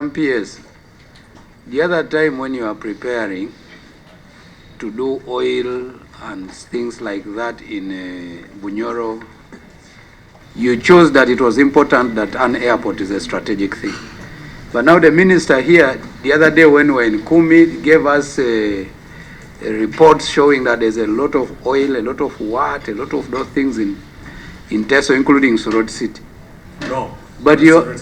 PS, the other time when you are preparing to do oil and things like that in Bunyoro, you chose that it was important that an airport is a strategic thing. But now the minister here, the other day when we were in Kumi, gave us a report showing that there's a lot of oil, a lot of what, a lot of those things in Teso, including Sorot City. No. But you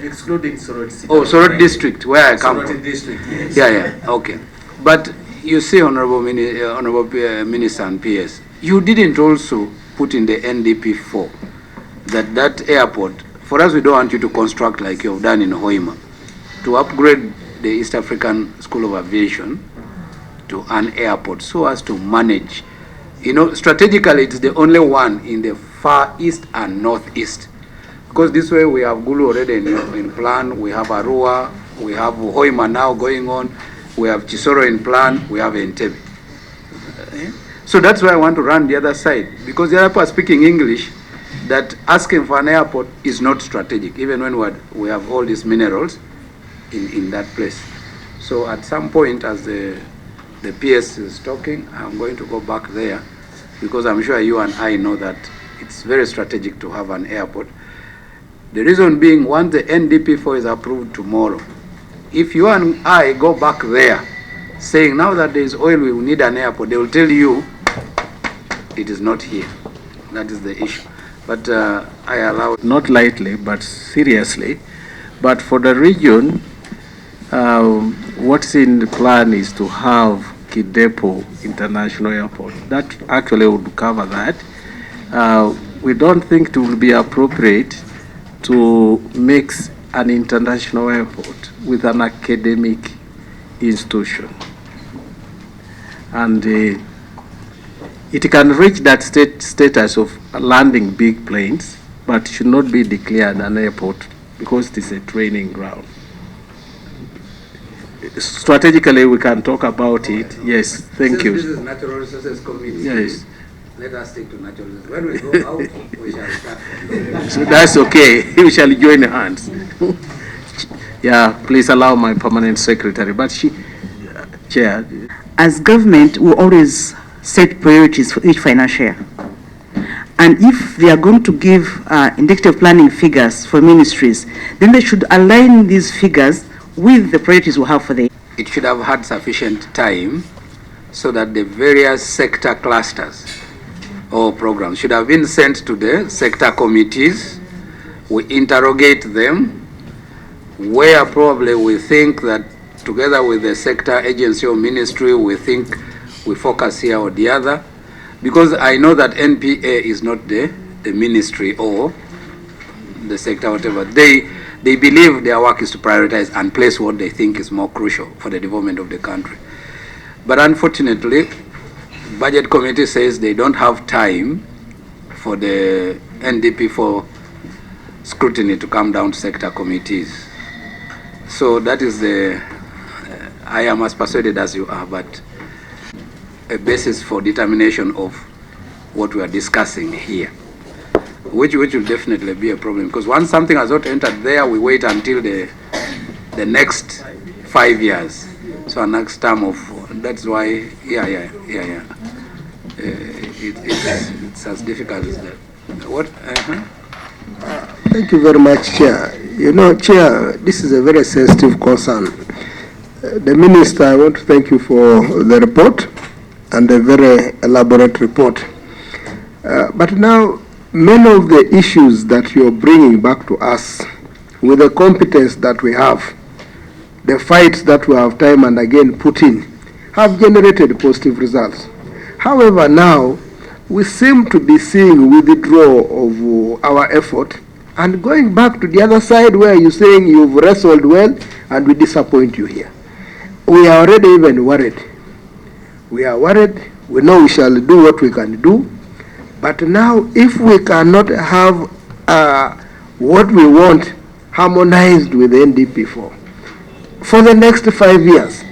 excluding Sorot City. Oh, Sorot district, where I come from. Sorot district, yes. Yeah, okay. But you see, Honorable Minister and PS, you didn't also put in the NDP4 that airport, for us we don't want you to construct like you've done in Hoima, to upgrade the East African School of Aviation to an airport so as to manage. You know, strategically it's the only one in the far east and northeast. Because this way we have Gulu already in plan, we have Arua, we have Hoima now going on, we have Chisoro in plan, we have Entebbe. So that's why I want to run the other side, because the other people are speaking English, that asking for an airport is not strategic, even when we have all these minerals in that place. So at some point, as the PS is talking, I'm going to go back there, because I'm sure you and I know that it's very strategic to have an airport. The reason being, once the NDP4 is approved tomorrow, if you and I go back there saying now that there is oil, we will need an airport, they will tell you it is not here. That is the issue. But I allow, not lightly, but seriously. But for the region, what's in the plan is to have Kidepo International Airport. That actually would cover that. We don't think it will be appropriate to mix an international airport with an academic institution. And it can reach that status of landing big planes, but should not be declared an airport because it is a training ground. Strategically, we can talk about it. Yes, thank you. This is Natural Resources Committee. Yes. Let us stick to natural resources. When we go out, we shall start. So that's okay. We shall join hands. Yeah, please allow my permanent secretary. But Chair. As government, we always set priorities for each financial year. And if they are going to give indicative planning figures for ministries, then they should align these figures with the priorities we have for the year. It should have had sufficient time so that the various sector clusters or programs should have been sent to the sector committees. We interrogate them where probably we think that together with the sector agency or ministry, we think we focus here or the other. Because I know that NPA is not the ministry or the sector, whatever. They believe their work is to prioritize and place what they think is more crucial for the development of the country. But unfortunately, Budget Committee says they don't have time for the NDP4 scrutiny to come down to sector committees. So that is I am as persuaded as you are, but a basis for determination of what we are discussing here, which will definitely be a problem, because once something has not entered there, we wait until the next 5 years. So next term of, that's why, it's as difficult as that. What? Thank you very much, Chair. You know, Chair, this is a very sensitive concern. The Minister, I want to thank you for the report and a very elaborate report. But now, many of the issues that you're bringing back to us with the competence that we have, the fights that we have time and again put in, have generated positive results. However, now, we seem to be seeing withdrawal of our effort and going back to the other side where you're saying you've wrestled well and we disappoint you here. We are already even worried. We are worried. We know we shall do what we can do. But now, if we cannot have what we want harmonized with the NDP4 for the next 5 years,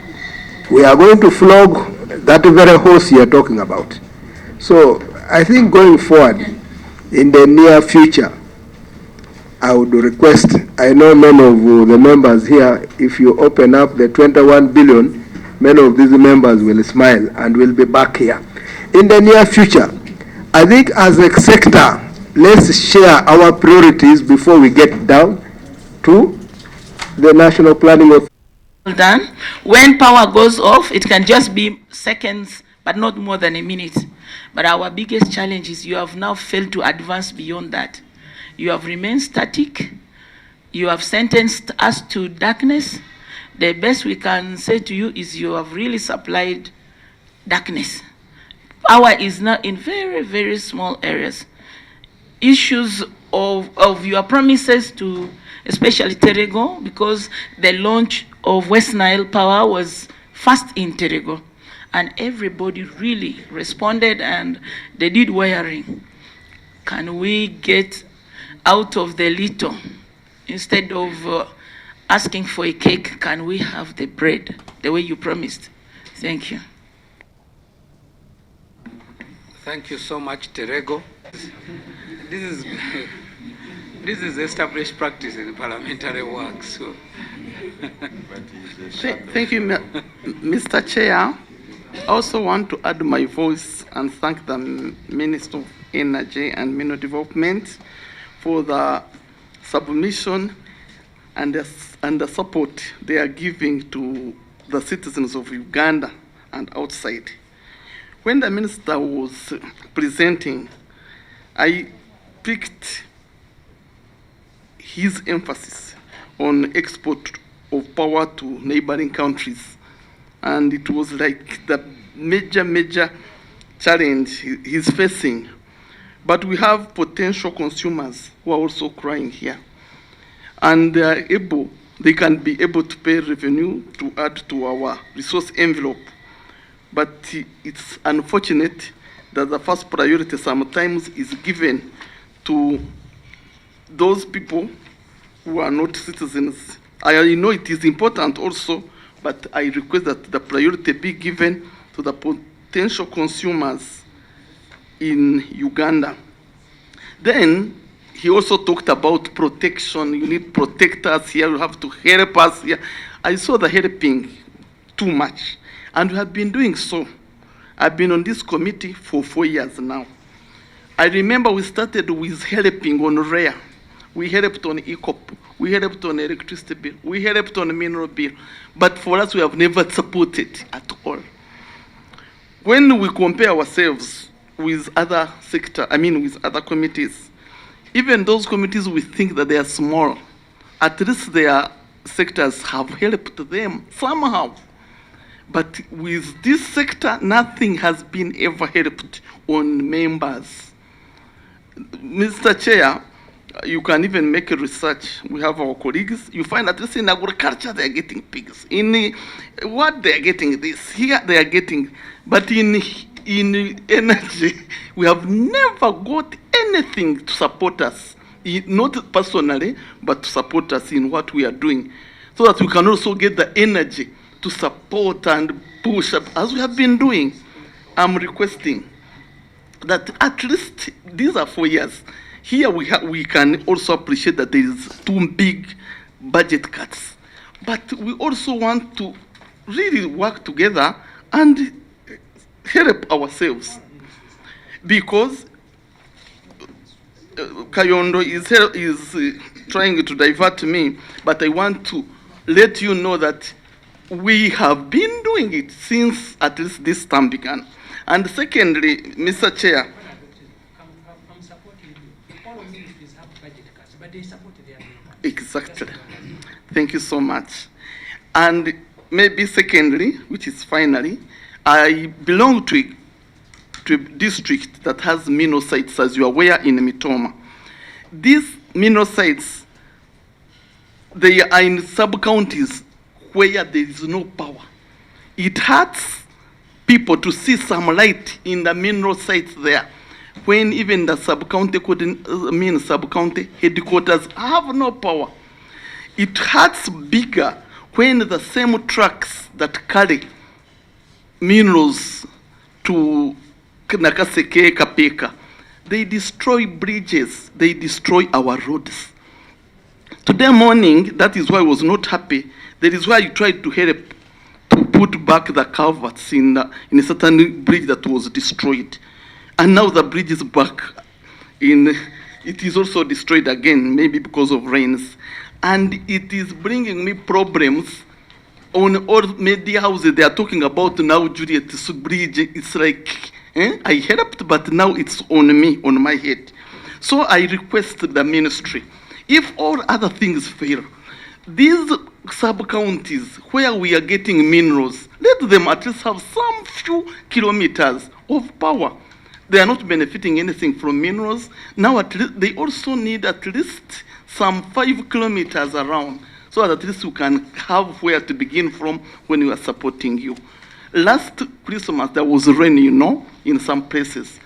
we are going to flog that very horse you are talking about. So I think going forward in the near future, I would request, I know many of the members here, if you open up the 21 billion, many of these members will smile and will be back here. In the near future, I think as a sector, let's share our priorities before we get down to the National Planning Authority. Done. When power goes off, it can just be seconds, but not more than a minute. But our biggest challenge is you have now failed to advance beyond that. You have remained static. You have sentenced us to darkness. The best we can say to you is you have really supplied darkness. Power is now in very, very small areas. Issues of your promises to, especially Terego, because the launch of West Nile Power was first in Terego, and everybody really responded and they did wiring. Can we get out of the little? Instead of asking for a cake, can we have the bread the way you promised? Thank you. Thank you so much, Terego. This is established practice in parliamentary work. So. Thank you, Mr. Chair. I also want to add my voice and thank the Minister of Energy and Mineral Development for the submission and the support they are giving to the citizens of Uganda and outside. When the minister was presenting, I picked his emphasis on export of power to neighboring countries. And it was like the major challenge he's facing. But we have potential consumers who are also crying here. And they can be able to pay revenue to add to our resource envelope. But it's unfortunate that the first priority sometimes is given to those people who are not citizens. I know it is important also, but I request that the priority be given to the potential consumers in Uganda. Then he also talked about protection. You need protectors here, you have to help us here. I saw the helping too much, and we have been doing so. I've been on this committee for 4 years now. I remember we started with helping on REA. We helped on ECOP. We helped on electricity bill. We helped on mineral bill. But for us, we have never supported at all. When we compare ourselves with other with other committees, even those committees we think that they are small, at least their sectors have helped them somehow. But with this sector, nothing has been ever helped on members. Mr. Chair, you can even make a research. We have our colleagues. You find at least in agriculture they are getting pigs. In what they are getting this, here they are getting, but in energy, we have never got anything to support us, not personally, but to support us in what we are doing, so that we can also get the energy to support and push up, as we have been doing. I'm requesting that at least these are 4 years. Here we can also appreciate that there is too big budget cuts. But we also want to really work together and help ourselves. Because Kayondo is trying to divert me, but I want to let you know that we have been doing it since at least this term began. And secondly, Mr. Chair, I'm supporting you. All of ministries have budget cuts, but they support their members. Exactly. Thank you so much. And maybe secondly, which is finally, I belong to a district that has mineral sites, as you are aware, in Mitoma. These mineral sites, they are in sub-counties where there is no power. It hurts people to see some light in the mineral sites there, when even the sub-county sub-county headquarters have no power. It hurts bigger when the same trucks that carry minerals to Nakaseke, Kapeka, they destroy bridges, they destroy our roads. Today morning, that is why I was not happy. That is why I tried to help to put back the culverts in a certain bridge that was destroyed. And now the bridge is back. It is also destroyed again, maybe because of rains. And it is bringing me problems on all media houses. They are talking about now Juliet's bridge. It's like, I helped, but now it's on me, on my head. So I request the ministry, if all other things fail, these sub-counties where we are getting minerals, let them at least have some few kilometers of power. They are not benefiting anything from minerals. Now at least they also need at least some 5 kilometers around, so that at least you can have where to begin from when we are supporting you. Last Christmas, there was rain, in some places.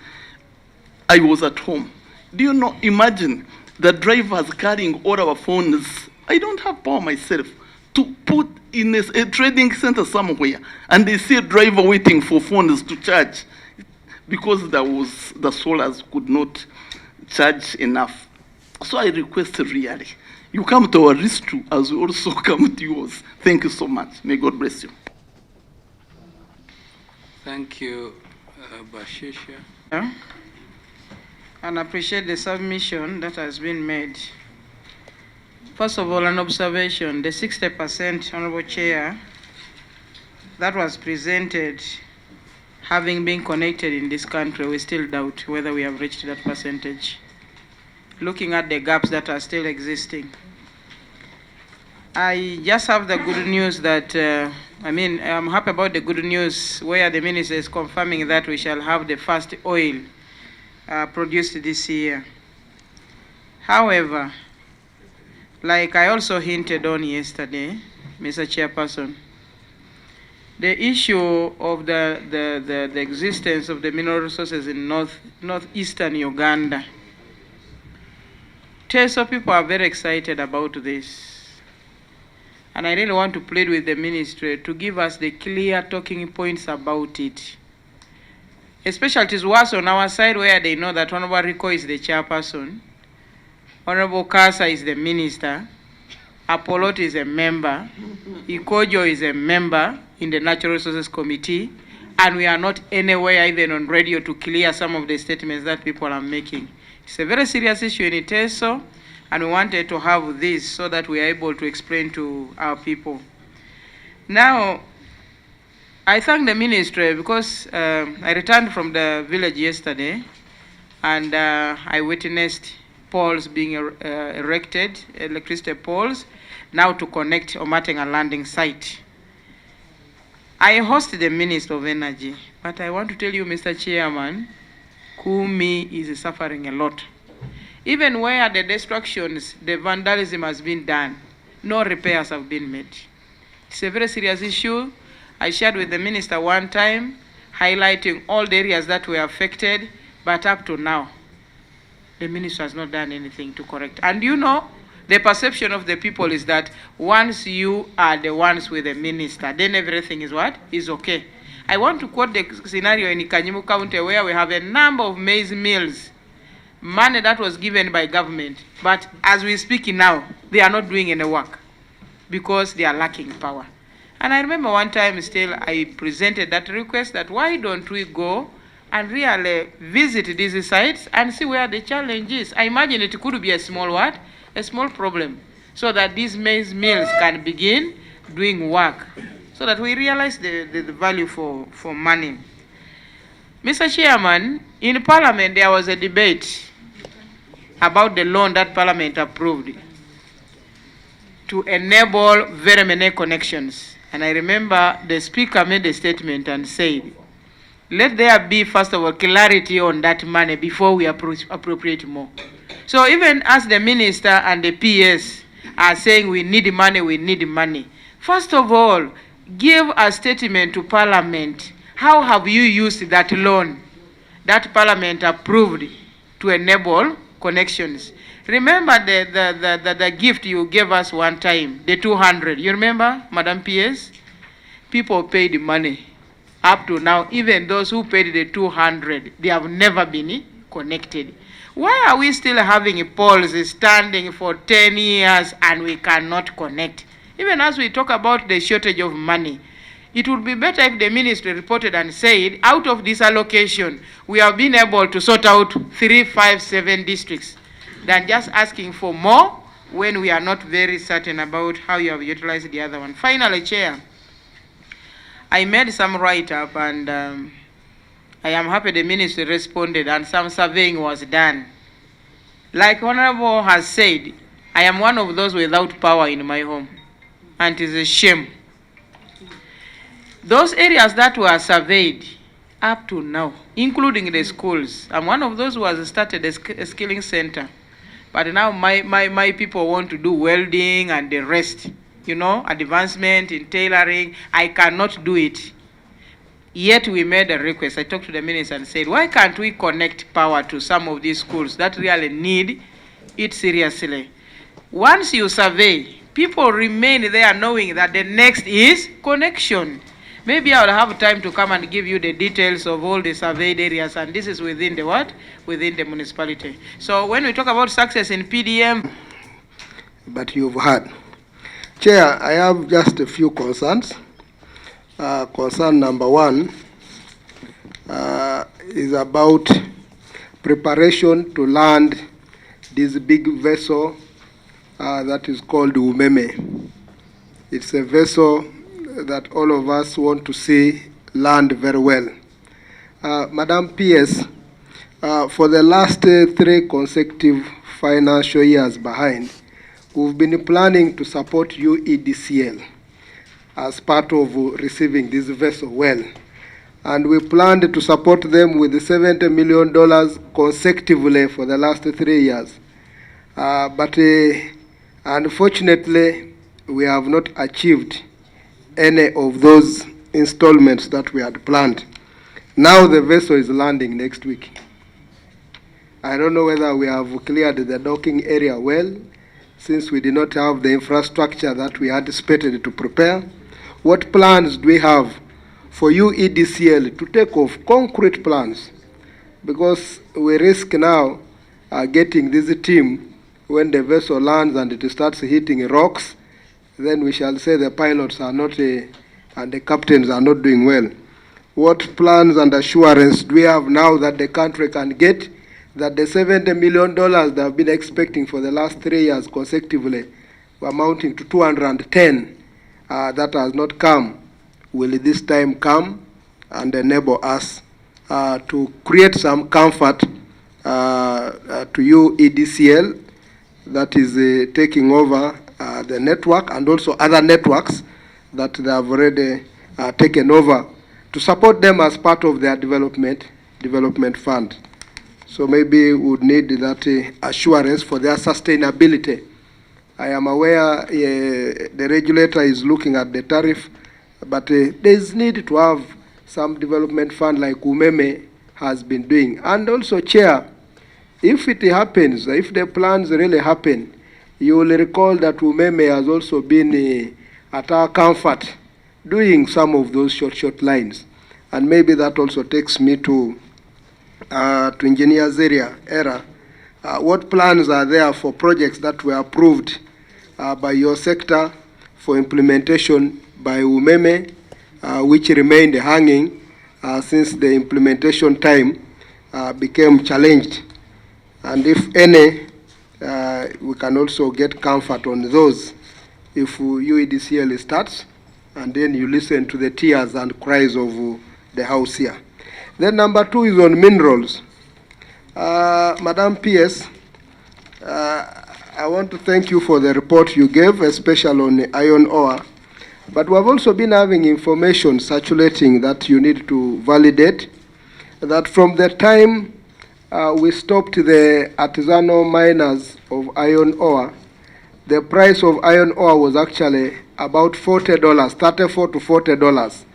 I was at home. Do you know, imagine the drivers carrying all our phones. I don't have power myself to put in a trading center somewhere, and they see a driver waiting for phones to charge because the solars could not charge enough. So I request really, you come to our rescue as we also come to yours. Thank you so much. May God bless you. Thank you, Bashisha. And appreciate the submission that has been made. First of all, an observation, the 60%, Honorable Chair, that was presented, having been connected in this country, we still doubt whether we have reached that percentage. Looking at the gaps that are still existing. I just have the good news that, I'm happy about the good news where the minister is confirming that we shall have the first oil produced this year. However, like I also hinted on yesterday, Mr. Chairperson, the issue of the existence of the mineral resources in northeastern Uganda. TESO people are very excited about this. And I really want to plead with the ministry to give us the clear talking points about it. Especially it is worse on our side where they know that Honorable Rico is the chairperson, Honorable Kasa is the minister, Apolot is a member, Ikojo is a member in the Natural Resources Committee, and we are not anywhere even on radio to clear some of the statements that people are making. It's a very serious issue in Iteso, and we wanted to have this so that we are able to explain to our people. Now, I thank the ministry because I returned from the village yesterday, and I witnessed poles being erected, electricity poles, now to connect Omatenga landing site. I hosted the Minister of Energy, but I want to tell you, Mr. Chairman, Kumi is suffering a lot. Even where the destructions, the vandalism has been done, no repairs have been made. It's a very serious issue. I shared with the minister one time, highlighting all the areas that were affected, but up to now, the minister has not done anything to correct. And the perception of the people is that once you are the ones with the minister, then everything is what? Is okay. I want to quote the scenario in Kanyimu County where we have a number of maize mills, money that was given by government, but as we speak now, they are not doing any work because they are lacking power. And I remember one time still I presented that request that why don't we go and really visit these sites and see where the challenge is. I imagine it could be a small what? A small problem, so that these maize mills can begin doing work, so that we realize the value for money. Mr. Chairman, in Parliament there was a debate about the loan that Parliament approved to enable very many connections. And I remember the Speaker made a statement and said, let there be, first of all, clarity on that money before we appropriate more. So even as the Minister and the PS are saying we need money, first of all, give a statement to Parliament. How have you used that loan that Parliament approved to enable connections? Remember the gift you gave us one time, the 200. You remember, Madam PS? People paid money. Up to now, even those who paid the 200, they have never been connected. Why are we still having poles standing for 10 years and we cannot connect? Even as we talk about the shortage of money, it would be better if the ministry reported and said, out of this allocation, we have been able to sort out 3, 5, 7 districts, than just asking for more when we are not very certain about how you have utilized the other one. Finally, Chair, I made some write-up and I am happy the ministry responded and some surveying was done. Like Honorable has said, I am one of those without power in my home, and it is a shame. Those areas that were surveyed up to now, including the schools, I'm one of those who has started a skilling center. But now my people want to do welding and the rest, you know, advancement in tailoring. I cannot do it. Yet we made a request. I talked to the minister and said, why can't we connect power to some of these schools that really need it seriously? Once you survey, people remain there knowing that the next is connection. Maybe I'll have time to come and give you the details of all the surveyed areas, and this is within the what? Within the municipality. So when we talk about success in PDM... But you've heard. Chair, I have just a few concerns. Concern number one is about preparation to land this big vessel that is called Umeme. It's a vessel that all of us want to see land very well. Madam PS, for the last 3 consecutive financial years behind, we've been planning to support UEDCL as part of receiving this vessel well. And we planned to support them with $70 million consecutively for the last 3 years. But unfortunately, we have not achieved any of those installments that we had planned. Now the vessel is landing next week. I don't know whether we have cleared the docking area well, since we did not have the infrastructure that we anticipated to prepare. What plans do we have for UEDCL to take off? Concrete plans, because we risk now getting this team when the vessel lands and it starts hitting rocks. Then we shall say the pilots are not and the captains are not doing well. What plans and assurance do we have now that the country can get that the $70 million they have been expecting for the last 3 years consecutively, amounting to 210, that has not come, will this time come and enable us to create some comfort to UEDCL that is taking over the network, and also other networks that they have already taken over, to support them as part of their development fund. So maybe we would need that assurance for their sustainability. I am aware the regulator is looking at the tariff, but there is need to have some development fund like Umeme has been doing. And also, Chair, if it happens, if the plans really happen, you will recall that Umeme has also been at our comfort doing some of those short lines. And maybe that also takes me to engineer's era. What plans are there for projects that were approved by your sector for implementation by Umeme, which remained hanging since the implementation time became challenged? And if any, we can also get comfort on those if UEDCL starts, and then you listen to the tears and cries of the house here. Then number 2 is on minerals. Madam PS, I want to thank you for the report you gave, especially on the iron ore. But we have also been having information circulating that you need to validate, that from the time we stopped the artisanal miners of iron ore, the price of iron ore was actually about $40, $34 to $40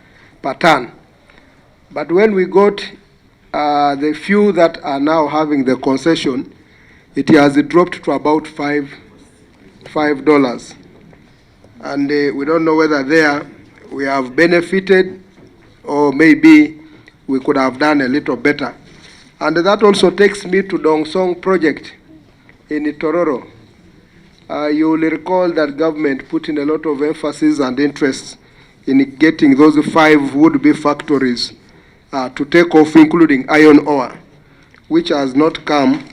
per ton. But when we got the few that are now having the concession, it has dropped to about $5. And we don't know whether there we have benefited, or maybe we could have done a little better. And that also takes me to Dongsong project in Tororo. You will recall that government put in a lot of emphasis and interest in getting those 5 would-be factories to take off, including iron ore, which has not come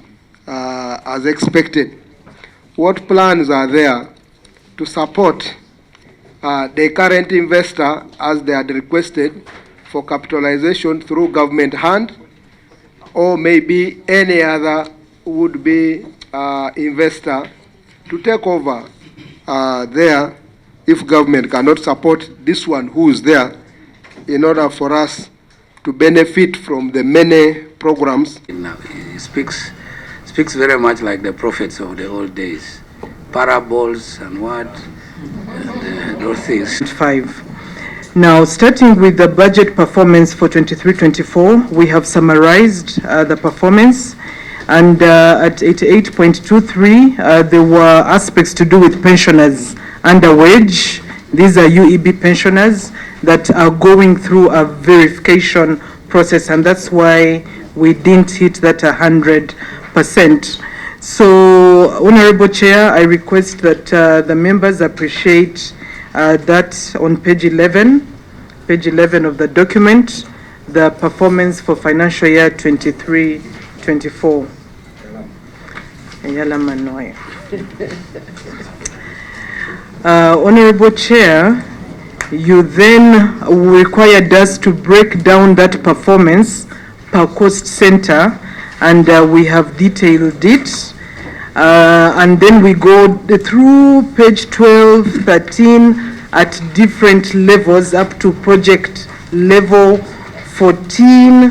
as expected. What plans are there to support the current investor as they had requested for capitalization through government hand, or maybe any other would-be investor to take over there if government cannot support this one who is there, in order for us to benefit from the many programs. It speaks very much like the prophets of the old days, parables and what, and those things. 5. Now, starting with the budget performance for 23-24, we have summarized the performance, and at 88.23, there were aspects to do with pensioners under wage. These are UEB pensioners that are going through a verification process, and that's why we didn't hit that 100%. So, Honorable Chair, I request that the members appreciate that on page 11 of the document, the performance for financial year 23-24. Honorable Chair, you then required us to break down that performance per cost center, and we have detailed it. And then we go through page 12, 13 at different levels up to project level 14.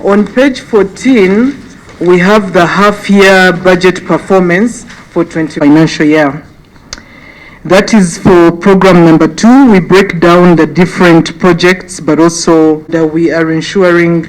On page 14, we have the half-year budget performance for 20 financial year. That is for program number 2. We break down the different projects, but also that we are ensuring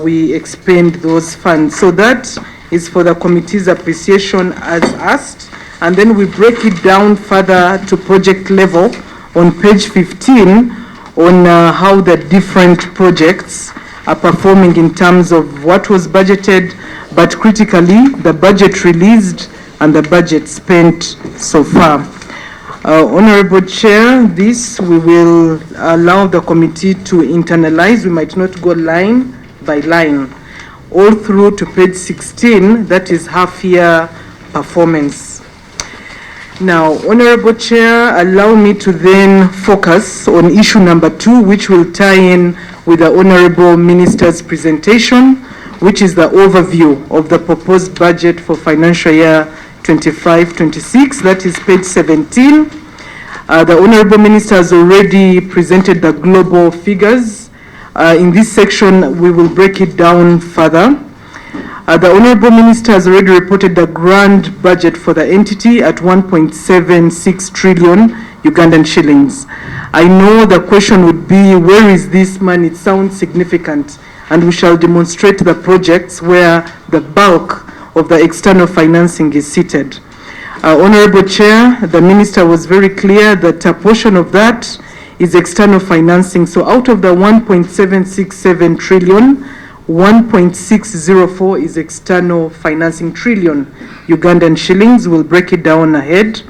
we expend those funds. So that is for the committee's appreciation as asked. And then we break it down further to project level on page 15 on how the different projects are performing in terms of what was budgeted, but critically the budget released and the budget spent so far. Honorable Chair, this we will allow the committee to internalize. We might not go line by line. All through to page 16, that is half-year performance. Now, Honorable Chair, allow me to then focus on issue number 2, which will tie in with the Honorable Minister's presentation, which is the overview of the proposed budget for financial year 25-26. That is page 17. The Honorable Minister has already presented the global figures. In this section, we will break it down further. The Honorable Minister has already reported the grand budget for the entity at 1.76 trillion Ugandan shillings. I know the question would be, where is this money? It sounds significant, and we shall demonstrate the projects where the bulk of the external financing is seated. Honorable Chair, the Minister was very clear that a portion of that is external financing. So out of the 1.767 trillion, 1.604 is external financing trillion Ugandan shillings. We'll break it down ahead.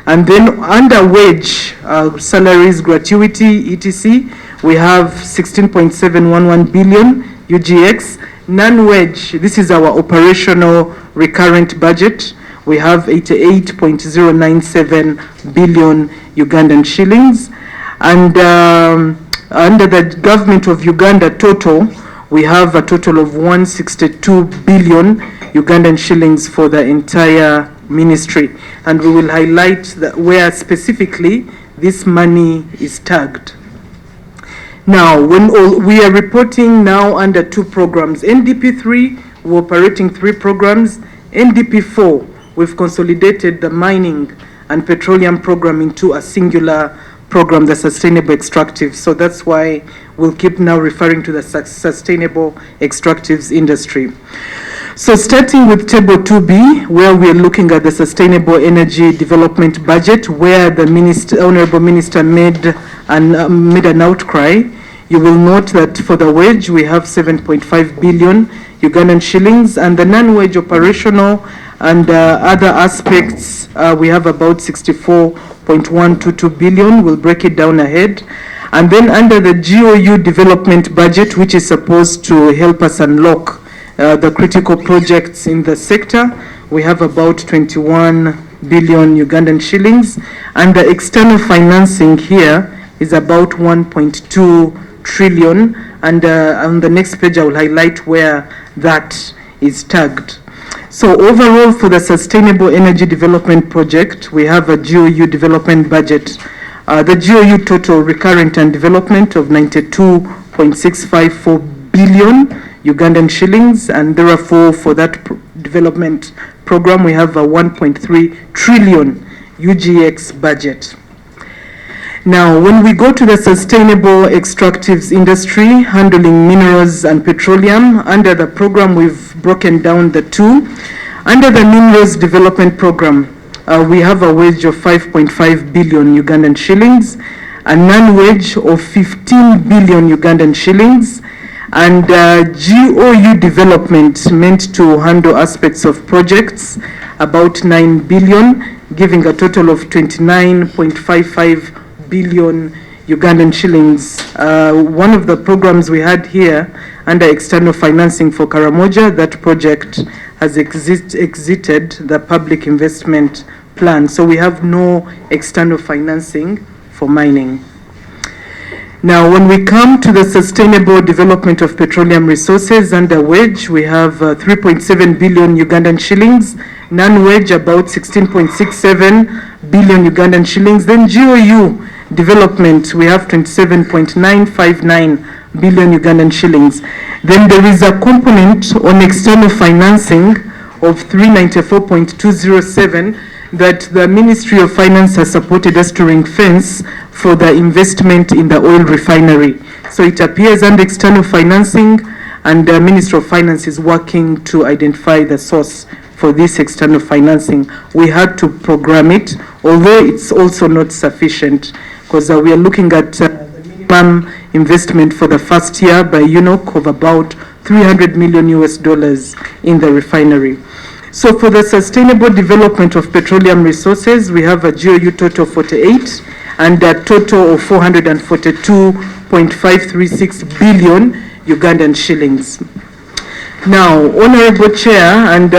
And then under wage, salaries, gratuity, etc., we have 16.711 billion UGX. Non-wage, this is our operational recurrent budget. We have 88.097 billion Ugandan shillings. And under the government of Uganda total, we have a total of 162 billion Ugandan shillings for the entire ministry. And we will highlight where specifically this money is tagged. Now, we are reporting now under 2 programs. NDP3, we're operating 3 programs. NDP4, we've consolidated the mining and petroleum program into a singular program, the sustainable extractive. So that's why we'll keep now referring to the sustainable extractives industry. So starting with table 2B, where we're looking at the sustainable energy development budget, where the Honorable Minister made an outcry. You will note that for the wage, we have 7.5 billion Ugandan shillings, and the non-wage operational and other aspects, we have about 64.122 billion. We'll break it down ahead. And then under the GOU development budget, which is supposed to help us unlock the critical projects in the sector, we have about 21 billion Ugandan shillings. And the external financing here is about 1.2 trillion. And on the next page, I will highlight where that is tagged. So overall, for the Sustainable Energy Development Project, we have a GOU development budget. The GOU total recurrent and development of 92.654 billion Ugandan shillings, and therefore for that development program, we have a 1.3 trillion UGX budget. Now, when we go to the sustainable extractives industry, handling minerals and petroleum, under the program we've broken down the two. Under the minerals development program, we have a wage of 5.5 billion Ugandan shillings, a non-wage of 15 billion Ugandan shillings, and GOU development meant to handle aspects of projects, about 9 billion, giving a total of 29.55 billion Ugandan shillings. One of the programs we had here under external financing for Karamoja, that project has exited the public investment plan. So we have no external financing for mining. Now, when we come to the sustainable development of petroleum resources under wage, we have 3.7 billion Ugandan shillings, non-wage about 16.67 billion Ugandan shillings. Then GOU development, we have 27.959 billion Ugandan shillings. Then there is a component on external financing of 394.207 that the Ministry of Finance has supported us to ring-fence for the investment in the oil refinery. So it appears under external financing, and the Ministry of Finance is working to identify the source for this external financing. We had to program it, although it's also not sufficient, because we are looking at the minimum investment for the first year by UNOC of about $300 million in the refinery. So for the sustainable development of petroleum resources, we have a GOU total of 48 and a total of 442.536 billion Ugandan shillings. Now, Honorable Chair, and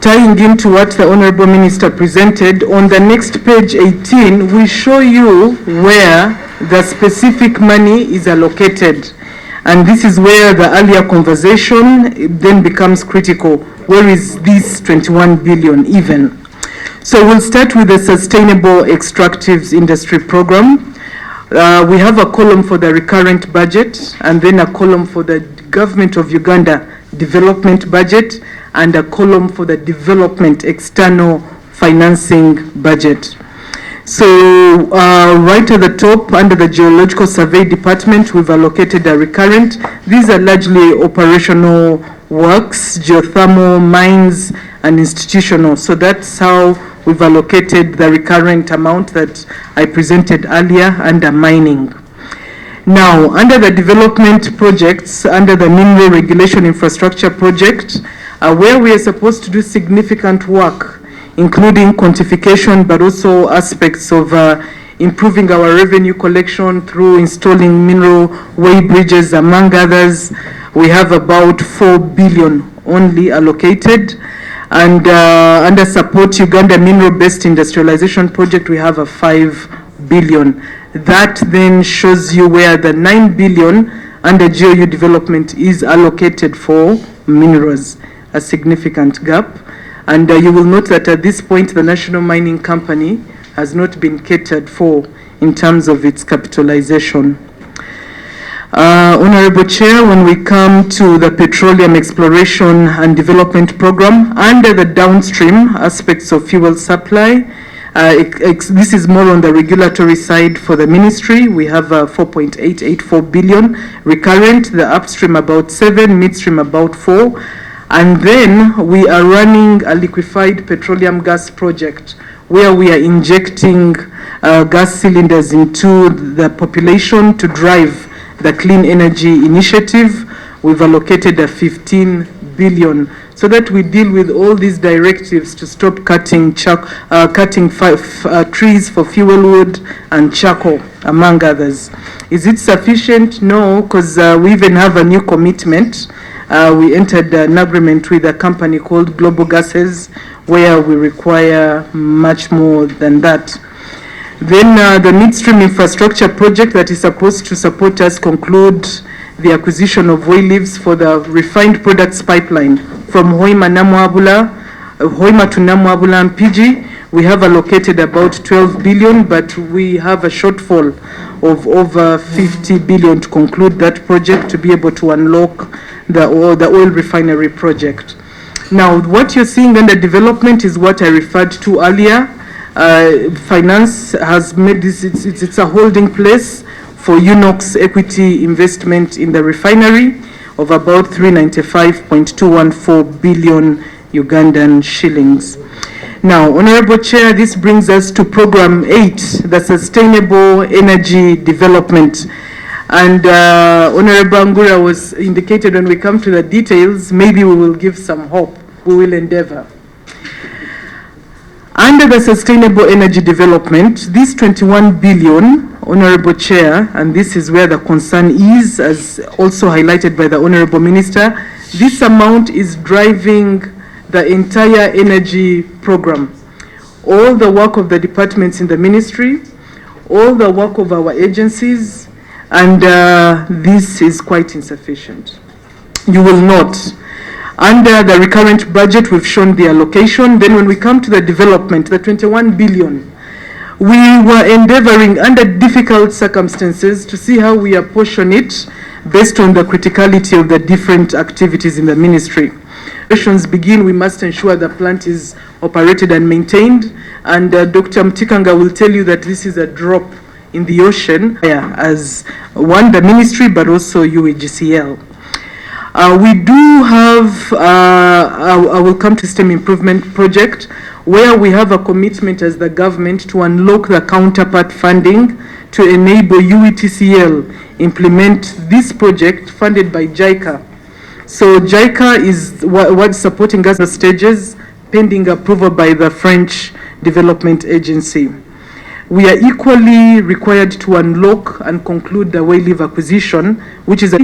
tying into what the Honorable Minister presented, on the next page 18, we show you where the specific money is allocated. And this is where the earlier conversation then becomes critical. Where is this 21 billion even? So we'll start with the Sustainable Extractives Industry Program. We have a column for the recurrent budget, and then a column for the Government of Uganda development budget, and a column for the development external financing budget. So right at the top, under the Geological Survey Department, we've allocated a recurrent. These are largely operational works, geothermal, mines, and institutional. So that's how we've allocated the recurrent amount that I presented earlier under mining. Now, under the development projects, under the Mineral Regulation Infrastructure Project, where we are supposed to do significant work, including quantification, but also aspects of improving our revenue collection through installing mineral way bridges, among others. We have about 4 billion only allocated. And under Support Uganda Mineral-Based Industrialization Project, we have a 5 billion. That then shows you where the 9 billion under GOU development is allocated for minerals, a significant gap. And you will note that at this point, the National Mining Company has not been catered for in terms of its capitalization. Honorable Chair, when we come to the Petroleum Exploration and Development Program, under the downstream aspects of fuel supply, this is more on the regulatory side for the ministry. We have 4.884 billion recurrent, the upstream about 7, midstream about 4. And then we are running a liquefied petroleum gas project where we are injecting gas cylinders into the population to drive the clean energy initiative. We've allocated a 15 billion so that we deal with all these directives to stop cutting trees for fuel wood and charcoal, among others. Is it sufficient? No, because we even have a new commitment. We entered an agreement with a company called Global Gases, where we require much more than that. Then the midstream infrastructure project that is supposed to support us conclude the acquisition of oil leaves for the refined products pipeline from Hoima to Namwabula and PG. We have allocated about 12 billion, but we have a shortfall of over 50 billion to conclude that project to be able to unlock the oil refinery project. Now, what you're seeing under development is what I referred to earlier. Finance has made this, it's a holding place for UNOX equity investment in the refinery of about 395.214 billion Ugandan shillings. Now, Honorable Chair, this brings us to Program 8, the Sustainable Energy Development. And Honorable Angura was indicated when we come to the details, maybe we will give some hope. We will endeavor. Under the Sustainable Energy Development, this 21 billion, Honorable Chair, and this is where the concern is, as also highlighted by the Honorable Minister, this amount is driving the entire energy program. All the work of the departments in the ministry, all the work of our agencies, and this is quite insufficient. You will note, under the recurrent budget, we've shown the allocation. Then when we come to the development, the 21 billion, we were endeavoring under difficult circumstances to see how we apportion it based on the criticality of the different activities in the ministry. Operations begin, we must ensure the plant is operated and maintained. And Dr. Mtikanga will tell you that this is a drop in the ocean, as one, the ministry, but also UAGCL. We do have, I will come to system improvement project, where we have a commitment as the government to unlock the counterpart funding to enable UETCL implement this project funded by JICA. So JICA is what's supporting us at stages pending approval by the French Development Agency. We are equally required to unlock and conclude the oil leave acquisition, which is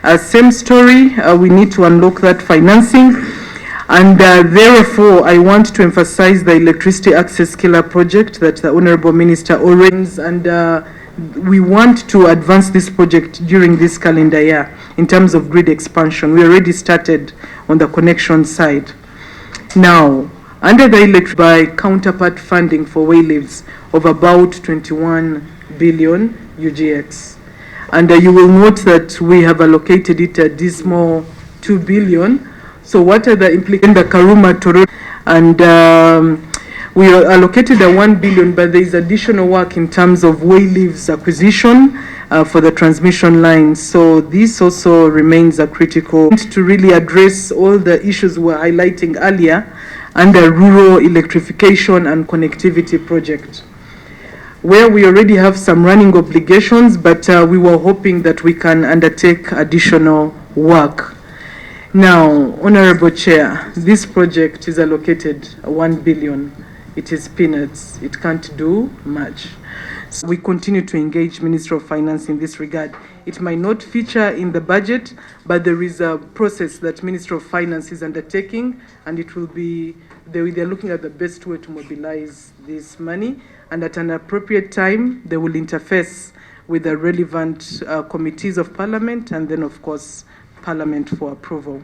a same story. We need to unlock that financing. And therefore, I want to emphasize the electricity access killer project that the Honorable Minister ordains, and we want to advance this project during this calendar year in terms of grid expansion. We already started on the connection side. Now, under the by counterpart funding for oil leaves of about 21 billion UGX. And you will note that we have allocated it a dismal 2 billion. So what are the implications? The Karuma Toro, and we are allocated a 1 billion, but there is additional work in terms of oil leaves acquisition for the transmission lines. So this also remains a critical to really address all the issues we were highlighting earlier under rural electrification and connectivity project, where we already have some running obligations, but we were hoping that we can undertake additional work. Now, Honorable Chair, this project is allocated 1 billion. It is peanuts. It can't do much. So we continue to engage Ministry of Finance in this regard. It might not feature in the budget, but there is a process that Ministry of Finance is undertaking, and it will be, they're looking at the best way to mobilize this money, and at an appropriate time, they will interface with the relevant committees of Parliament, and then, of course, Parliament for approval.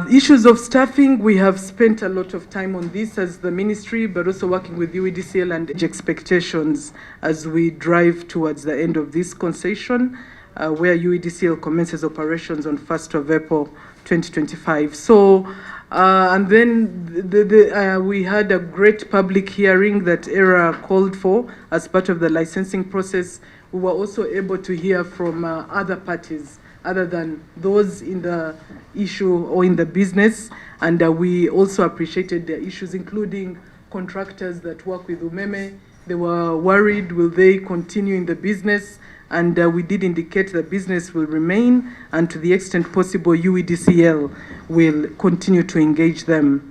Issues of staffing, we have spent a lot of time on this as the ministry, but also working with UEDCL and expectations as we drive towards the end of this concession, where UEDCL commences operations on 1st of April 2025. So, and then we had a great public hearing that ERA called for as part of the licensing process. We were also able to hear from other parties other than those in the issue or in the business, and we also appreciated their issues, including contractors that work with Umeme, They were worried, will they continue in the business? And we did indicate the business will remain, and to the extent possible, UEDCL will continue to engage them.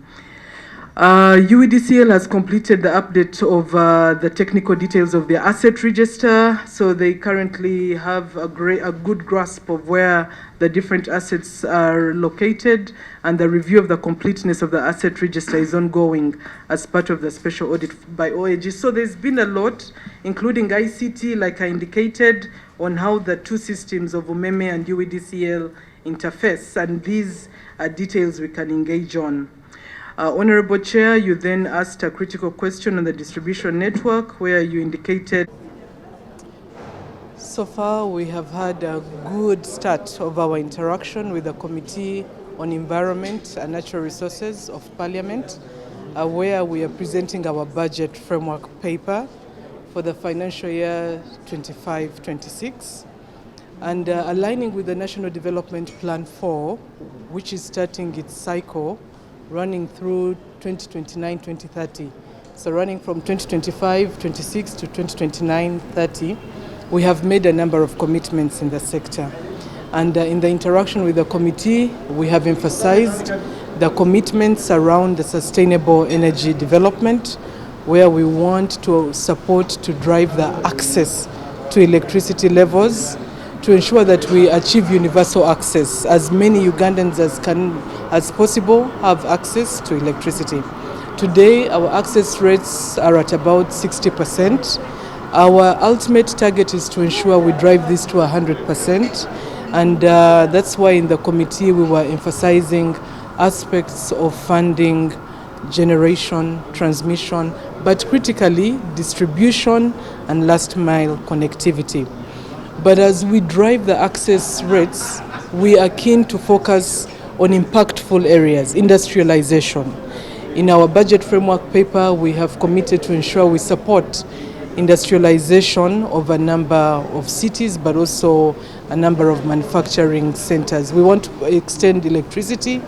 UEDCL has completed the update of the technical details of their asset register, so they currently have a good grasp of where the different assets are located, and the review of the completeness of the asset register is ongoing as part of the special audit by OAG. So there's been a lot, including ICT, like I indicated, on how the two systems of UMEME and UEDCL interface, and these are details we can engage on. Honorable Chair, you then asked a critical question on the distribution network where you indicated. So far, we have had a good start of our interaction with the Committee on Environment and Natural Resources of Parliament, where we are presenting our budget framework paper for the financial year 25-26, and aligning with the National Development Plan 4, which is starting its cycle running through 2029-2030. So running from 2025-26 to 2029-30, we have made a number of commitments in the sector. And in the interaction with the committee, we have emphasized the commitments around the sustainable energy development, where we want to support to drive the access to electricity levels, to ensure that we achieve universal access. As many Ugandans as possible have access to electricity. Today, our access rates are at about 60%. Our ultimate target is to ensure we drive this to 100%. And that's why in the committee we were emphasizing aspects of funding, generation, transmission, but critically distribution and last mile connectivity. But as we drive the access rates, we are keen to focus on impactful areas, industrialization. In our budget framework paper, we have committed to ensure we support industrialization of a number of cities, but also a number of manufacturing centers. We want to extend electricity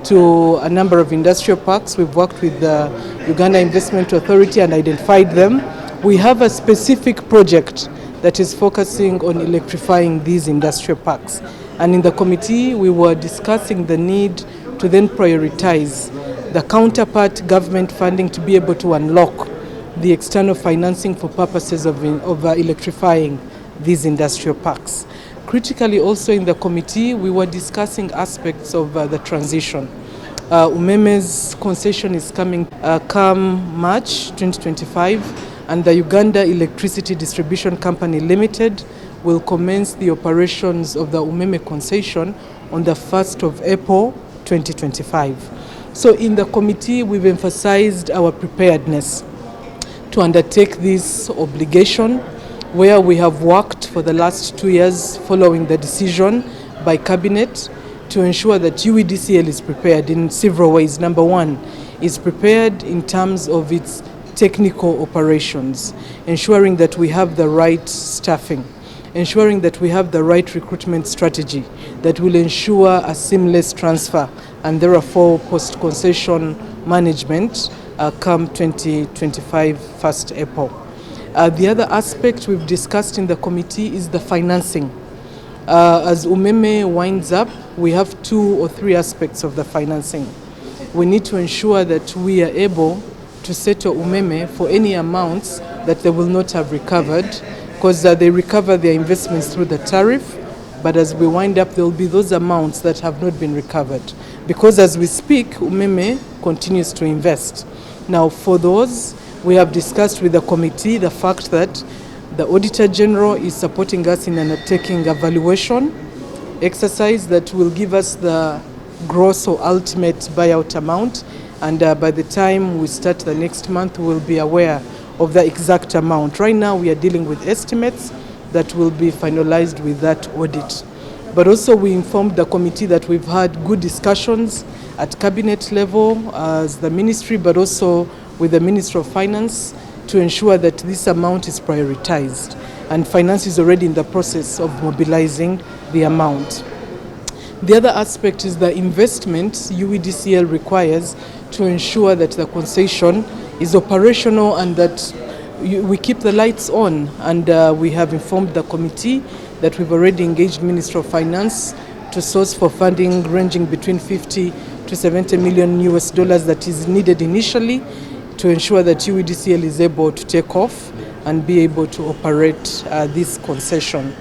to a number of industrial parks. We've worked with the Uganda Investment Authority and identified them. We have a specific project that is focusing on electrifying these industrial parks. And in the committee, we were discussing the need to then prioritize the counterpart government funding to be able to unlock the external financing for purposes of electrifying these industrial parks. Critically also in the committee, we were discussing aspects of the transition. UMEME's concession is coming come March 2025, and the Uganda Electricity Distribution Company Limited will commence the operations of the UMEME concession on the 1st of April 2025. So in the committee, we've emphasized our preparedness to undertake this obligation, where we have worked for the last 2 years following the decision by Cabinet to ensure that UEDCL is prepared in several ways. Number one, is prepared in terms of its technical operations, ensuring that we have the right staffing, ensuring that we have the right recruitment strategy that will ensure a seamless transfer and therefore post-concession management come 2025 1st April. The other aspect we've discussed in the committee is the financing. As UMEME winds up, we have 2 or 3 aspects of the financing. We need to ensure that we are able to settle UMEME for any amounts that they will not have recovered, because they recover their investments through the tariff, but as we wind up, there will be those amounts that have not been recovered. Because as we speak, UMEME continues to invest. Now, for those, we have discussed with the committee the fact that the Auditor General is supporting us in undertaking a valuation exercise that will give us the gross or ultimate buyout amount, and by the time we start the next month, we'll be aware of the exact amount. Right now, we are dealing with estimates that will be finalized with that audit. But also, we informed the committee that we've had good discussions at cabinet level as the ministry, but also with the Minister of Finance to ensure that this amount is prioritized. And finance is already in the process of mobilizing the amount. The other aspect is the investment UEDCL requires to ensure that the concession is operational and that we keep the lights on, and we have informed the committee that we've already engaged Ministry of Finance to source for funding ranging between 50 to 70 million US dollars that is needed initially to ensure that UEDCL is able to take off and be able to operate this concession.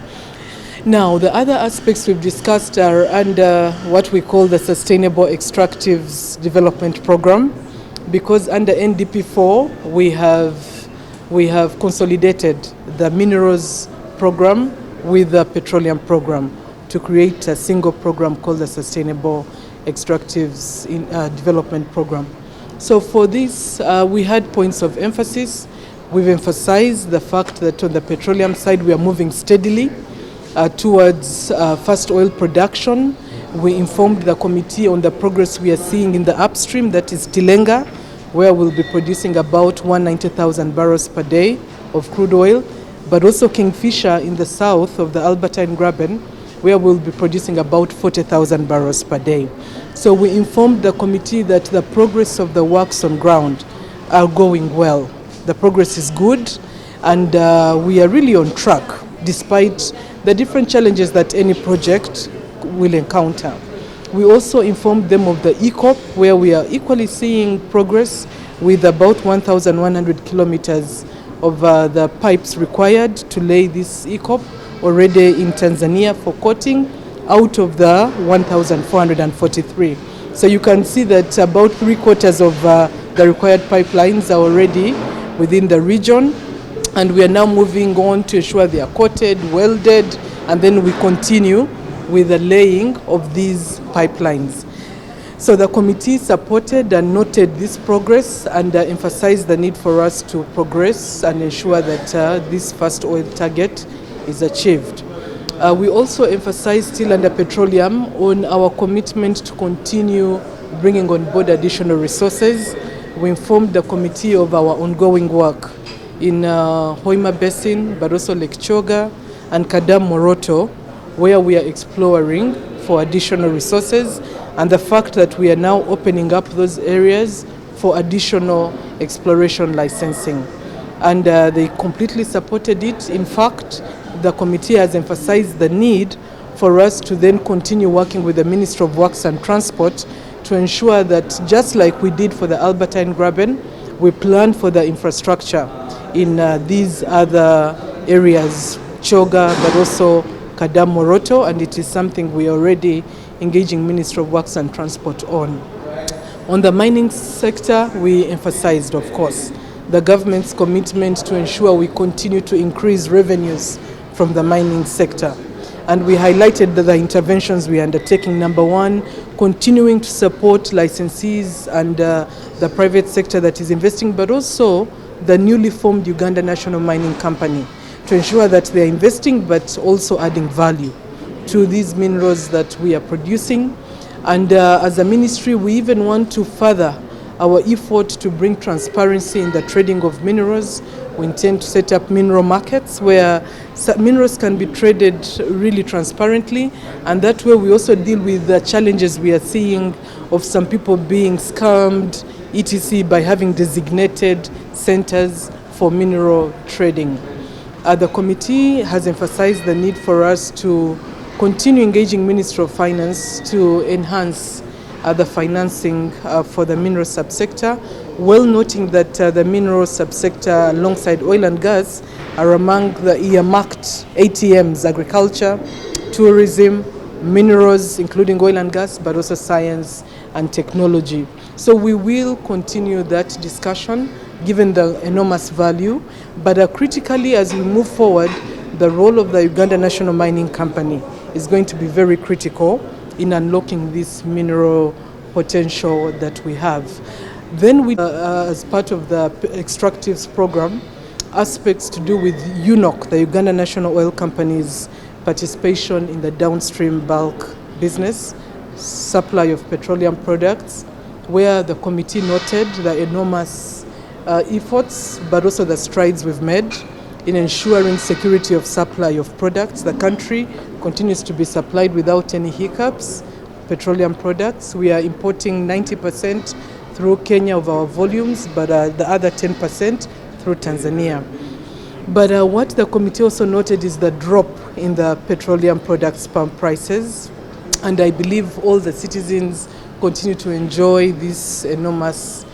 Now, the other aspects we've discussed are under what we call the Sustainable Extractives Development Program, because under NDP4 we have consolidated the minerals program with the petroleum program to create a single program called the Sustainable Extractives Development Program. So for this, we had points of emphasis. We've emphasized the fact that on the petroleum side, we are moving steadily towards first oil production. We informed the committee on the progress we are seeing in the upstream, that is Tilenga, where we'll be producing about 190,000 barrels per day of crude oil, but also Kingfisher in the south of the Albertine Graben, where we'll be producing about 40,000 barrels per day. So we informed the committee that the progress of the works on ground are going well. The progress is good, and we are really on track, despite the different challenges that any project will encounter. We also informed them of the ECOP, where we are equally seeing progress with about 1,100 kilometers of the pipes required to lay this ECOP already in Tanzania for coating out of the 1,443. So you can see that about 3/4 of the required pipelines are already within the region, and we are now moving on to ensure they are coated, welded, and then we continue with the laying of these pipelines. So the committee supported and noted this progress and emphasized the need for us to progress and ensure that this first oil target is achieved. We also emphasized, still under petroleum, on our commitment to continue bringing on board additional resources. We informed the committee of our ongoing work in Hoima Basin, but also Lake Choga and Kadam Moroto, where we are exploring for additional resources, and the fact that we are now opening up those areas for additional exploration licensing. And they completely supported it. In fact, the committee has emphasized the need for us to then continue working with the Ministry of Works and Transport to ensure that, just like we did for the Albertine Graben, we plan for the infrastructure in these other areas, Choga, but also Kadam Moroto, and it is something we are already engaging Ministry of Works and Transport on. On the mining sector, we emphasized, of course, the government's commitment to ensure we continue to increase revenues from the mining sector. And we highlighted the interventions we are undertaking. Number one, continuing to support licensees and the private sector that is investing, but also the newly formed Uganda National Mining Company, to ensure that they are investing but also adding value to these minerals that we are producing. And as a ministry, we even want to further our effort to bring transparency in the trading of minerals. We intend to set up mineral markets where minerals can be traded really transparently, and that way we also deal with the challenges we are seeing of some people being scammed, etc., by having designated centers for mineral trading. The committee has emphasized the need for us to continue engaging Ministry of Finance to enhance the financing for the mineral subsector, well noting that the mineral subsector alongside oil and gas are among the earmarked ATMs: agriculture, tourism, minerals, including oil and gas, but also science and technology. So we will continue that discussion given the enormous value, but critically, as we move forward, the role of the Uganda National Mining Company is going to be very critical in unlocking this mineral potential that we have. Then we, as part of the extractives program, aspects to do with UNOC, the Uganda National Oil Company's participation in the downstream bulk business, supply of petroleum products, where the committee noted the enormous efforts, but also the strides we've made in ensuring security of supply of products. The country continues to be supplied without any hiccups, petroleum products. We are importing 90% through Kenya of our volumes, but the other 10% through Tanzania. But what the committee also noted is the drop in the petroleum products pump prices, and I believe all the citizens continue to enjoy this enormous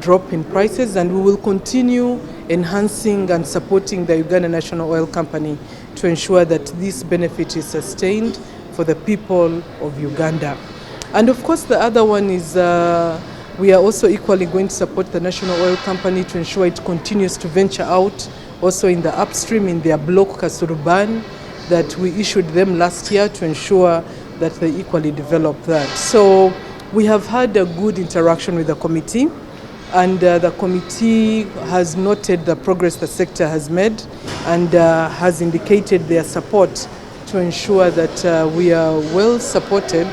drop in prices, and we will continue enhancing and supporting the Uganda National Oil Company to ensure that this benefit is sustained for the people of Uganda. And of course the other one is we are also equally going to support the National Oil Company to ensure it continues to venture out also in the upstream in their block Kasuruban that we issued them last year to ensure that they equally develop that. So we have had a good interaction with the committee, and the committee has noted the progress the sector has made and has indicated their support to ensure that we are well supported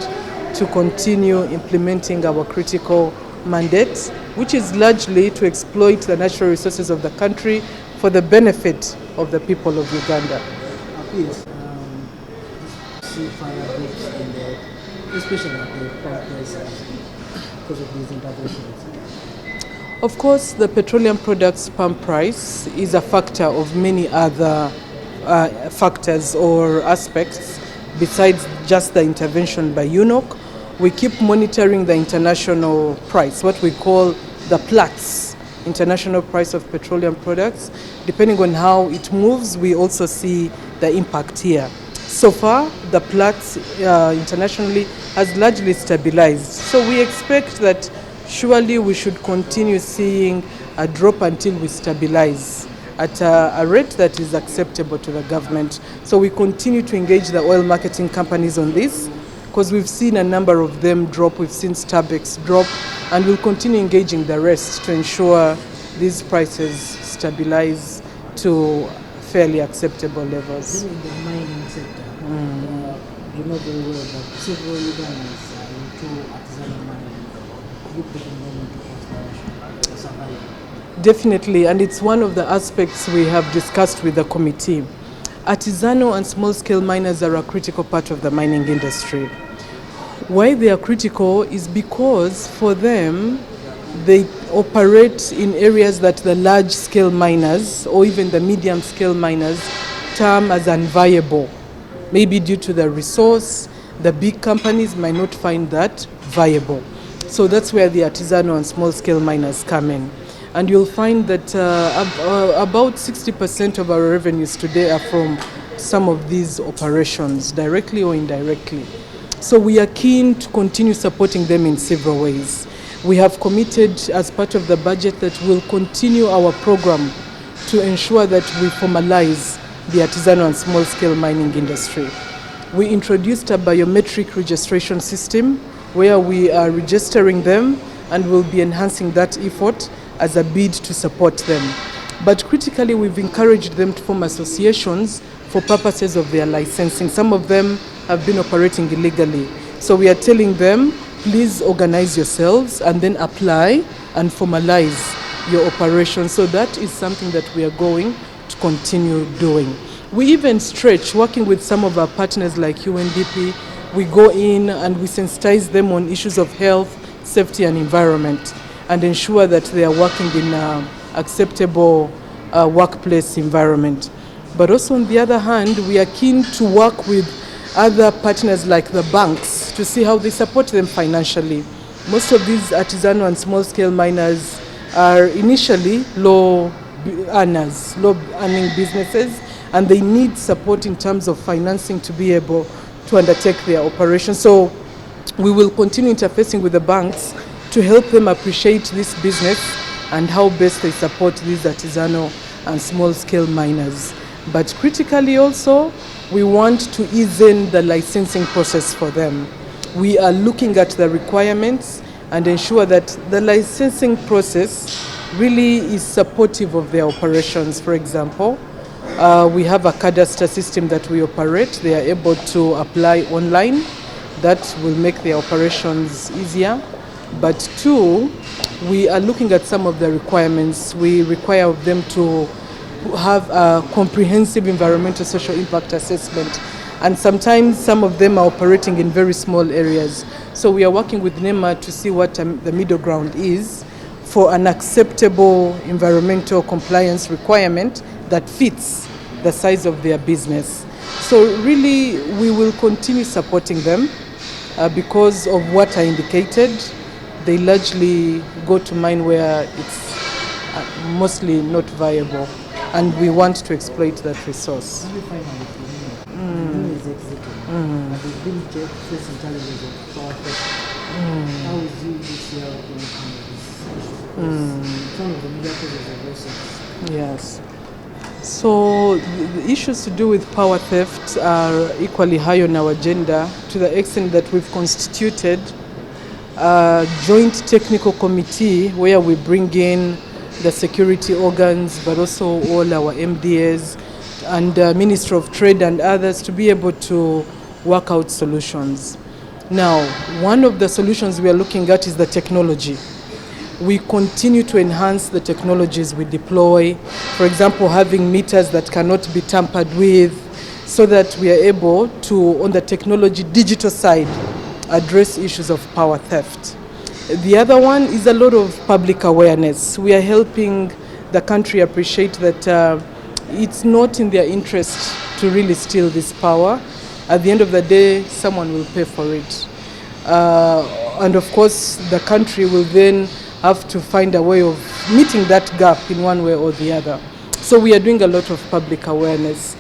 to continue implementing our critical mandate, which is largely to exploit the natural resources of the country for the benefit of the people of Uganda. Yes, see further drops in the, especially at the power prices because of these interventions. Of course, the petroleum products pump price is a factor of many other factors or aspects besides just the intervention by UNOC. We keep monitoring the international price, what we call the Platts, international price of petroleum products. Depending on how it moves, we also see the impact here. So far, the Platts internationally has largely stabilized. So we expect that surely we should continue seeing a drop until we stabilize at a rate that is acceptable to the government. So we continue to engage the oil marketing companies on this, because we've seen a number of them drop, we've seen Starbucks drop, and we'll continue engaging the rest to ensure these prices stabilize to fairly acceptable levels. Then in the mining sector, you know very well that several Ugandans are into artisanal mining. You put them into consideration to survive. Definitely, and it's one of the aspects we have discussed with the committee. Artisanal and small-scale miners are a critical part of the mining industry. Why they are critical is because for them, they operate in areas that the large-scale miners or even the medium-scale miners term as unviable. Maybe due to the resource, the big companies might not find that viable. So that's where the artisanal and small-scale miners come in. And you'll find that about 60% of our revenues today are from some of these operations, directly or indirectly. So we are keen to continue supporting them in several ways. We have committed as part of the budget that we'll continue our program to ensure that we formalize the artisanal and small-scale mining industry. We introduced a biometric registration system where we are registering them, and we'll be enhancing that effort as a bid to support them. But critically, we've encouraged them to form associations for purposes of their licensing. Some of them have been operating illegally. So we are telling them, please organize yourselves and then apply and formalize your operation. So that is something that we are going to continue doing. We even stretch, working with some of our partners like UNDP, we go in and we sensitize them on issues of health, safety and environment, and ensure that they are working in an acceptable workplace environment. But also on the other hand, we are keen to work with other partners like the banks to see how they support them financially. Most of these artisanal and small-scale miners are initially low earners, low-earning businesses, and they need support in terms of financing to be able to undertake their operations. So we will continue interfacing with the banks to help them appreciate this business and how best they support these artisanal and small-scale miners. But critically also, we want to ease in the licensing process for them. We are looking at the requirements and ensure that the licensing process really is supportive of their operations. For example, we have a cadastre system that we operate. They are able to apply online. That will make their operations easier. But two, we are looking at some of the requirements. We require of them to have a comprehensive environmental social impact assessment. And sometimes some of them are operating in very small areas. So we are working with NEMA to see what the middle ground is for an acceptable environmental compliance requirement that fits the size of their business. So really, we will continue supporting them because of what I indicated. They largely go to mine where it's mostly not viable, and we want to exploit that resource. How do you find out if Mume is exiting? But there's been facing challenges of power theft. How is you this year overcome this issue? It's one of the major causes of losses. Yes. So the issues to do with power theft are equally high on our agenda, to the extent that we've constituted a joint technical committee where we bring in the security organs, but also all our MDAs and Ministry of Trade and others to be able to work out solutions. Now, one of the solutions we are looking at is the technology. We continue to enhance the technologies we deploy. For example, having meters that cannot be tampered with, so that we are able to, on the technology digital side, address issues of power theft. The other one is a lot of public awareness. We are helping the country appreciate that it's not in their interest to really steal this power. At the end of the day, someone will pay for it. And of course, the country will then have to find a way of meeting that gap in one way or the other. So we are doing a lot of public awareness.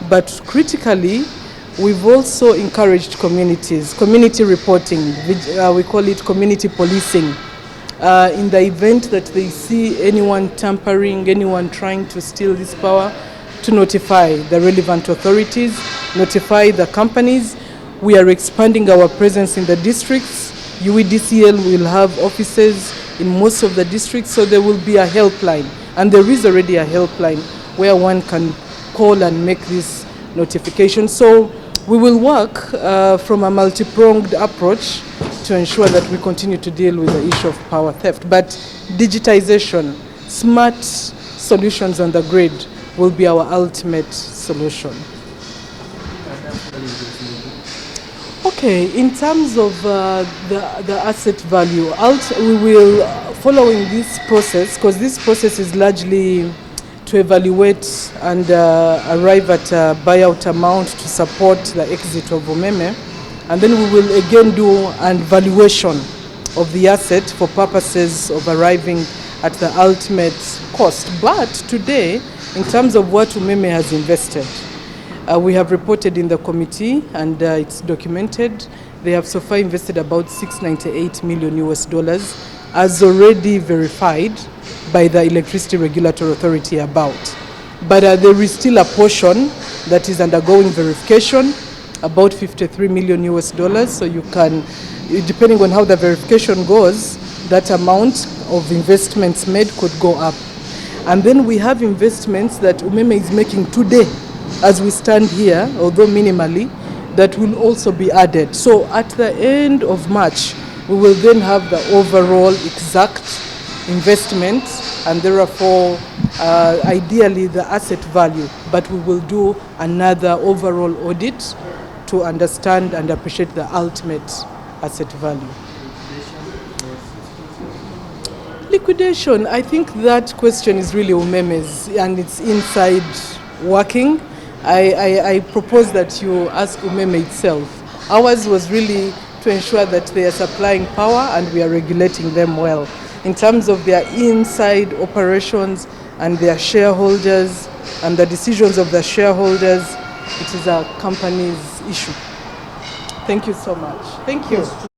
But critically, we've also encouraged community reporting. We call it community policing. In the event that they see anyone tampering, anyone trying to steal this power, to notify the relevant authorities, notify the companies. We are expanding our presence in the districts. UEDCL will have offices in most of the districts, so there will be a helpline. And there is already a helpline where one can call and make this notification. So we will work from a multi-pronged approach to ensure that we continue to deal with the issue of power theft. But digitization, smart solutions on the grid will be our ultimate solution. Okay, in terms of the asset value, we will, following this process, because this process is largely to evaluate and arrive at a buyout amount to support the exit of Umeme, and then we will again do an valuation of the asset for purposes of arriving at the ultimate cost. But today, in terms of what Umeme has invested, we have reported in the committee, and it's documented. They have so far invested about $698 million, as already verified by the Electricity Regulatory Authority about. But there is still a portion that is undergoing verification, about $53 million. So you can, depending on how the verification goes, that amount of investments made could go up. And then we have investments that Umeme is making today, as we stand here, although minimally, that will also be added. So at the end of March, we will then have the overall exact investment, and therefore, ideally, the asset value. But we will do another overall audit to understand and appreciate the ultimate asset value. Liquidation, I think that question is really Umeme's, and it's inside working. I propose that you ask Umeme itself. Ours was really to ensure that they are supplying power and we are regulating them well. In terms of their inside operations and their shareholders and the decisions of the shareholders, it is a company's issue. Thank you so much. Thank you.